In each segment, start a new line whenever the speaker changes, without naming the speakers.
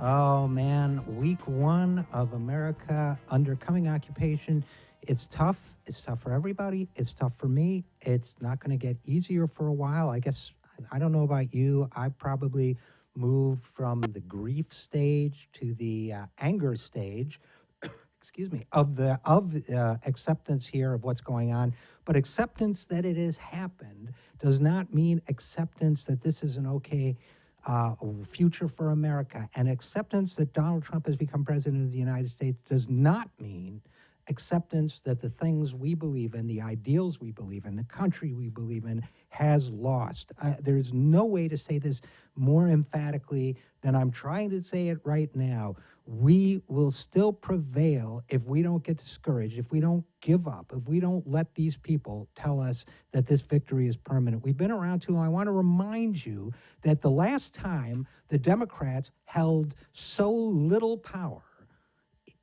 Oh man, week one of America under coming occupation. It's tough. It's tough for everybody. It's tough for me. It's not going to get easier for a while. I guess, I don't know about you. I probably moved from the grief stage to the anger stage, excuse me, of acceptance here of what's going on. But acceptance that it has happened does not mean acceptance that this is an okay future for America. And acceptance that Donald Trump has become president of the United States does not mean acceptance that the things we believe in, the ideals we believe in, the country we believe in has lost. There's no way to say this more emphatically than I'm trying to say it right now. We will still prevail if we don't get discouraged, if we don't give up, if we don't let these people tell us that this victory is permanent. We've been around too long. I want to remind you that the last time the Democrats held so little power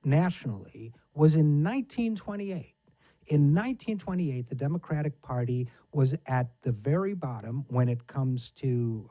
nationally was in 1928. In 1928, the Democratic Party was at the very bottom when it comes to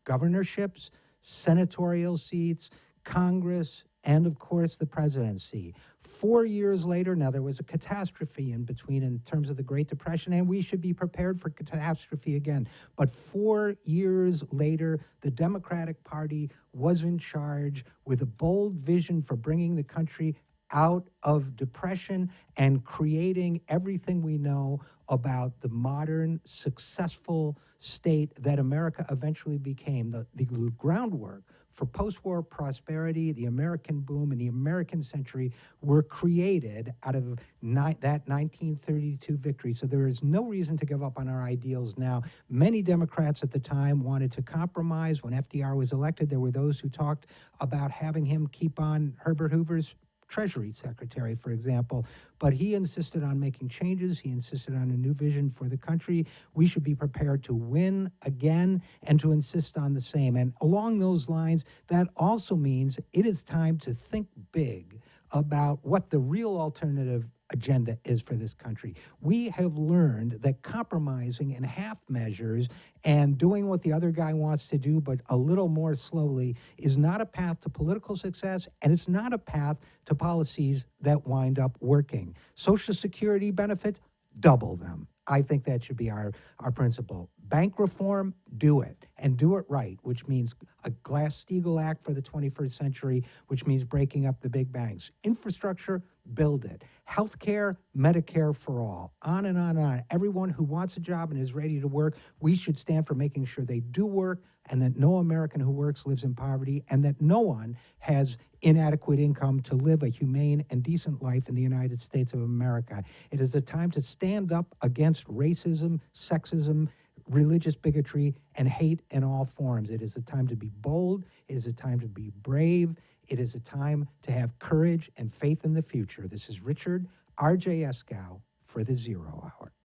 governorships, senatorial seats, Congress, and of course the presidency. 4 years later, now there was a catastrophe in between in terms of the Great Depression, and we should be prepared for catastrophe again. But 4 years later, the Democratic Party was in charge with a bold vision for bringing the country out of depression and creating everything we know about the modern, successful state that America eventually became. The groundwork for post-war prosperity, the American boom, and the American century were created out of that 1932 victory. So there is no reason to give up on our ideals now. Many Democrats at the time wanted to compromise. When FDR was elected, there were those who talked about having him keep on Herbert Hoover's Treasury Secretary, for example, but he insisted on making changes. He insisted on a new vision for the country. We should be prepared to win again and to insist on the same. And along those lines, that also means it is time to think big about what the real alternative agenda is for this country. We have learned that compromising in half measures and doing what the other guy wants to do, but a little more slowly, is not a path to political success, and it's not a path to policies that wind up working. Social Security benefits, double them. I think that should be our principle. Bank reform, do it, and do it right, which means a Glass-Steagall Act for the 21st century, which means breaking up the big banks. Infrastructure, build it. Healthcare, Medicare for all, on and on and on. Everyone who wants a job and is ready to work, we should stand for making sure they do work, and that no American who works lives in poverty, and that no one has inadequate income to live a humane and decent life in the United States of America. It is a time to stand up against racism, sexism, religious bigotry, and hate in all forms. It is a time to be bold. It is a time to be brave. It is a time to have courage and faith in the future. This is Richard RJ Eskow for the Zero Hour.